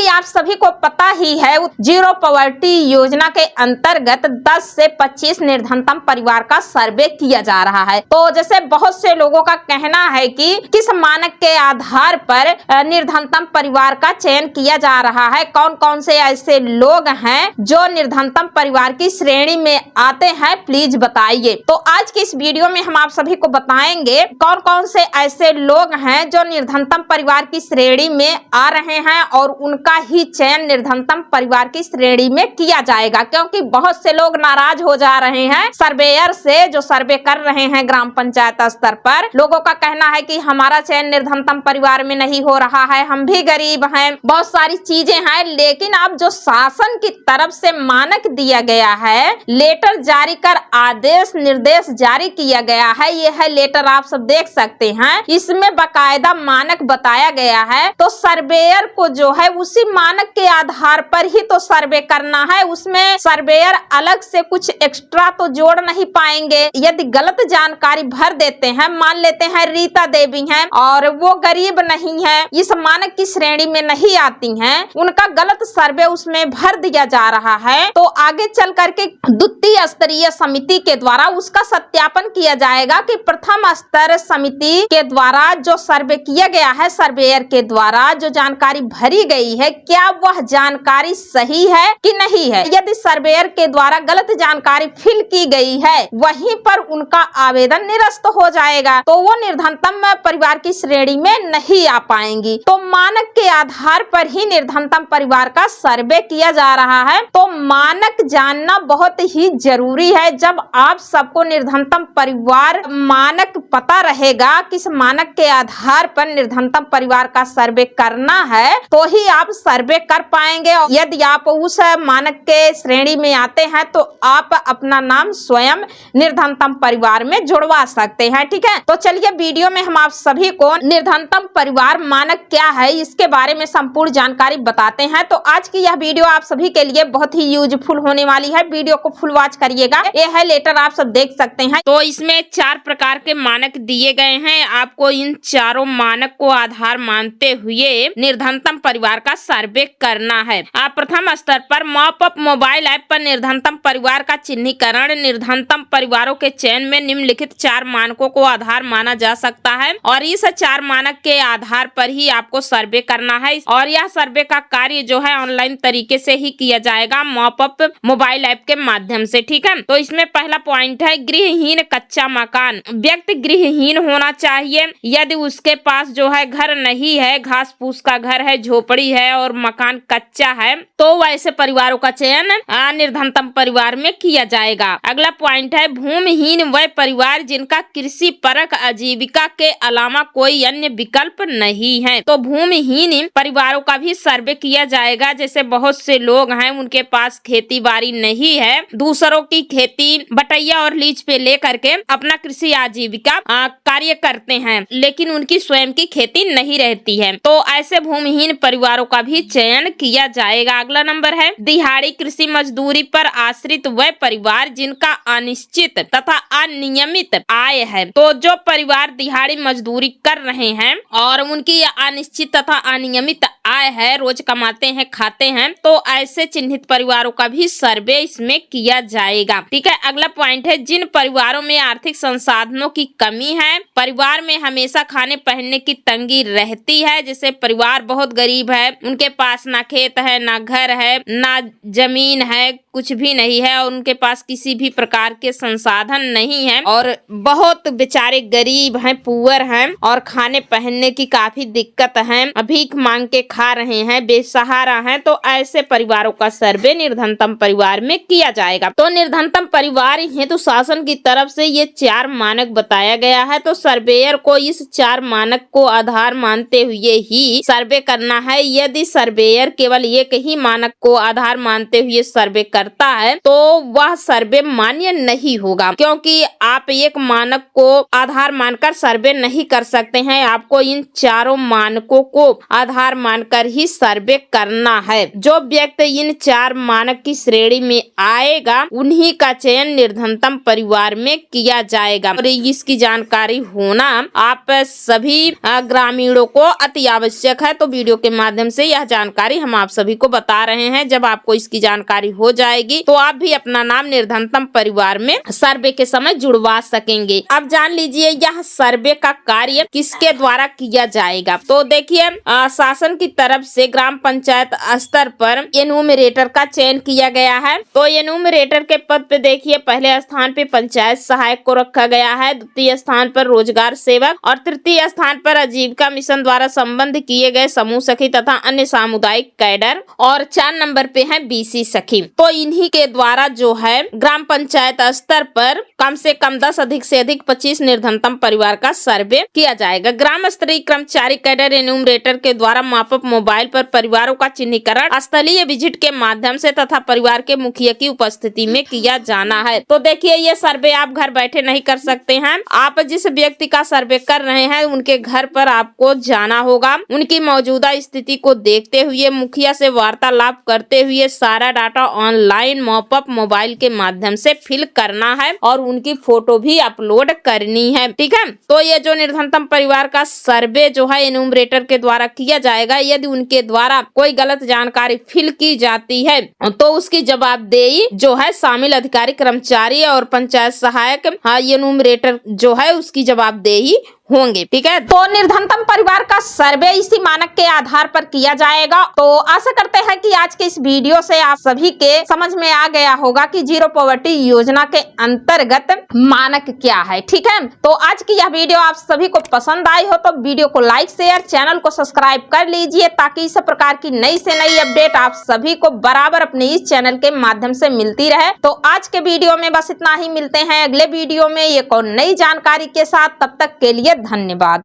कि आप सभी को पता ही है जीरो पॉवर्टी योजना के अंतर्गत 10 से 25 निर्धनतम परिवार का सर्वे किया जा रहा है। तो जैसे बहुत से लोगों का कहना है कि किस मानक के आधार पर निर्धनतम परिवार का चयन किया जा रहा है, कौन कौन से ऐसे लोग हैं जो निर्धनतम परिवार की श्रेणी में आते हैं, प्लीज बताइए। तो आज की इस वीडियो में हम आप सभी को बताएंगे कौन कौन से ऐसे लोग हैं जो निर्धनतम परिवार की श्रेणी में आ रहे हैं और उनका ही चयन निर्धनतम परिवार की श्रेणी में किया जाएगा। क्योंकि बहुत से लोग नाराज हो जा रहे हैं सर्वेयर से, जो सर्वे कर रहे हैं ग्राम पंचायत स्तर पर। लोगों का कहना है कि हमारा चयन निर्धनतम परिवार में नहीं हो रहा है, हम भी गरीब हैं, बहुत सारी चीजें हैं। लेकिन अब जो शासन की तरफ से मानक दिया गया है, लेटर जारी कर आदेश निर्देश जारी किया गया है, यह है लेटर आप सब देख सकते हैं। इसमें बाकायदा मानक बताया गया है। तो सर्वेयर को जो है उसी मानक के आधार पर ही तो सर्वे करना है। उसमें सर्वेयर अलग से कुछ एक्स्ट्रा तो जोड़ नहीं पाएंगे। यदि गलत जानकारी भर देते हैं, मान लेते हैं रीता देवी हैं और वो गरीब नहीं है, इस मानक की श्रेणी में नहीं आती हैं, उनका गलत सर्वे उसमें भर दिया जा रहा है, तो आगे चल करके द्वितीय स्तरीय समिति के द्वारा उसका सत्यापन किया जाएगा कि प्रथम स्तर समिति के द्वारा जो सर्वे किया गया है, सर्वेयर के द्वारा जो जानकारी भरी गई है, क्या वह जानकारी सही है कि नहीं है। यदि सर्वेयर के द्वारा गलत जानकारी फिल की गई है, वहीं पर उनका आवेदन निरस्त हो जाएगा, तो वो निर्धनतम परिवार की श्रेणी में नहीं आ पाएंगी। तो मानक के आधार पर ही निर्धनतम परिवार का सर्वे किया जा रहा है। तो मानक जानना बहुत ही जरूरी है। जब आप सबको निर्धनतम परिवार मानक पता रहेगा, किस मानक के आधार पर निर्धनतम परिवार का सर्वे करना है, तो ही आप सर्वे कर पाएंगे। यदि आप उस मानक के श्रेणी में आते हैं तो आप अपना नाम स्वयं निर्धनतम परिवार में जुड़वा सकते हैं। ठीक है, तो चलिए वीडियो में हम आप सभी को निर्धनतम परिवार मानक क्या है इसके बारे में संपूर्ण जानकारी बताते हैं। तो आज की यह वीडियो आप सभी के लिए बहुत ही यूजफुल होने वाली है। वीडियो को फुल वॉच करिएगा। यह है लेटर, आप सब देख सकते हैं। तो इसमें 4 प्रकार के मानक दिए गए हैं। आपको इन चारों मानक को आधार मानते हुए निर्धनतम परिवार का सर्वे करना है। आप प्रथम स्तर पर मॉपअप मोबाइल ऐप पर निर्धनतम परिवार का चिन्हीकरण, निर्धनतम परिवारों के चयन में निम्नलिखित 4 मानकों को आधार माना जा सकता है और इस 4 मानक के आधार पर ही आपको सर्वे करना है। और यह सर्वे का कार्य जो है ऑनलाइन तरीके से ही किया जाएगा, मॉपअप मोबाइल ऐप के माध्यम से। ठीक है, तो इसमें पहला पॉइंट है गृहहीन कच्चा मकान। व्यक्ति गृहहीन होना चाहिए। यदि उसके पास जो है घर नहीं है, घास फूस का घर है, झोपड़ी है और मकान कच्चा है, तो वैसे परिवारों का चयन निर्धनतम परिवार में किया जाएगा। अगला पॉइंट है भूमिहीन वह परिवार जिनका कृषि परक आजीविका के अलावा कोई अन्य विकल्प नहीं है। तो भूमिहीन परिवारों का भी सर्वे किया जाएगा। जैसे बहुत से लोग हैं उनके पास खेती बाड़ी नहीं है, दूसरों की खेती बटैया और लीज पे लेकर के अपना कृषि आजीविका कार्य करते हैं, लेकिन उनकी स्वयं की खेती नहीं रहती है, तो ऐसे भूमिहीन परिवारों का भी चयन किया जाएगा। अगला नंबर है दिहाड़ी कृषि मजदूरी पर आश्रित वह परिवार जिनका अनिश्चित तथा अनियमित आय है। तो जो परिवार दिहाड़ी मजदूरी कर रहे हैं और उनकी अनिश्चित तथा अनियमित आय है, रोज कमाते हैं खाते हैं, तो ऐसे चिन्हित परिवारों का भी सर्वे इसमें किया जाएगा। ठीक है, अगला पॉइंट है जिन परिवारों में आर्थिक संसाधनों की कमी है, परिवार में हमेशा खाने पहनने की तंगी रहती है। जैसे परिवार बहुत गरीब है, उनके पास ना खेत है, ना घर है, ना जमीन है, कुछ भी नहीं है और उनके पास किसी भी प्रकार के संसाधन नहीं है और बहुत बेचारे गरीब हैं, पुअर हैं और खाने पहनने की काफी दिक्कत है, भीख मांग के खा रहे हैं, बेसहारा हैं, तो ऐसे परिवारों का सर्वे निर्धनतम परिवार में किया जाएगा। तो निर्धनतम परिवार हेतु शासन की तरफ से ये 4 मानक बताया गया है। तो सर्वेयर को इस 4 मानक को आधार मानते हुए ही सर्वे करना है। यदि सर्वेयर केवल एक ही मानक को आधार मानते हुए सर्वे करता है तो वह सर्वे मान्य नहीं होगा, क्योंकि आप एक मानक को आधार मानकर सर्वे नहीं कर सकते हैं। आपको इन चारों मानकों को आधार मानकर ही सर्वे करना है। जो व्यक्ति इन 4 मानक की श्रेणी में आएगा उन्हीं का चयन निर्धनतम परिवार में किया जाएगा। और इसकी जानकारी होना आप सभी ग्रामीणों को अति आवश्यक है। तो वीडियो के माध्यम से यह जानकारी हम आप सभी को बता रहे हैं। जब आपको इसकी जानकारी हो जाएगी तो आप भी अपना नाम निर्धनतम परिवार में सर्वे के समय जुड़वा सकेंगे। अब जान लीजिए यह सर्वे का कार्य किसके द्वारा किया जाएगा। तो देखिए शासन की तरफ से ग्राम पंचायत स्तर पर एनुमरेटर का चयन किया गया है। तो एनुमरेटर के पद पे देखिए पहले स्थान पे पंचायत सहायक को रखा गया है, द्वितीय स्थान पर रोजगार सेवक और तृतीय स्थान पर आजीविका मिशन द्वारा संबंध किए गए समूह सखी तथा अन्य सामुदायिक कैडर और 4 नंबर पे है बीसी सखी। तो इन्हीं के द्वारा जो है ग्राम पंचायत स्तर पर कम से कम 10 अधिक से अधिक 25 निर्धनतम परिवार का सर्वे किया जाएगा। ग्राम स्तरीय कर्मचारी कैडर एनुमरेटर के द्वारा मापअप मोबाइल पर परिवारों का चिन्हीकरण स्थलीय विजिट के माध्यम से तथा परिवार के मुखिया की उपस्थिति में किया जाना है। तो देखिए ये सर्वे आप घर बैठे नहीं कर सकते हैं। आप जिस व्यक्ति का सर्वे कर रहे हैं उनके घर पर आपको जाना होगा, उनकी मौजूदा स्थिति को देखते हुए मुखिया से वार्तालाप करते हुए सारा डाटा ऑनलाइन मॉपअप मोबाइल के माध्यम से फिल करना है और उनकी फोटो भी अपलोड करनी है। ठीक है, तो ये जो निर्धनतम परिवार का सर्वे जो है एनुमरेटर के द्वारा किया जाएगा, यदि उनके द्वारा कोई गलत जानकारी फिल की जाती है तो उसकी जवाबदेही जो है शामिल अधिकारी कर्मचारी और पंचायत सहायक एनुमरेटर जो है उसकी जवाबदेही होंगे। ठीक है, तो निर्धनतम परिवार का सर्वे इसी मानक के आधार पर किया जाएगा। तो आशा करते हैं कि आज के इस वीडियो से आप सभी के समझ में आ गया होगा कि जीरो पॉवर्टी योजना के अंतर्गत मानक क्या है। ठीक है, तो आज की यह वीडियो आप सभी को पसंद आई हो तो वीडियो को लाइक शेयर चैनल को सब्सक्राइब कर लीजिए ताकि इस प्रकार की नई से नई अपडेट आप सभी को बराबर अपने इस चैनल के माध्यम से मिलती रहे। तो आज के वीडियो में बस इतना ही, मिलते हैं अगले वीडियो में एक और नई जानकारी के साथ। तब तक के लिए धन्यवाद।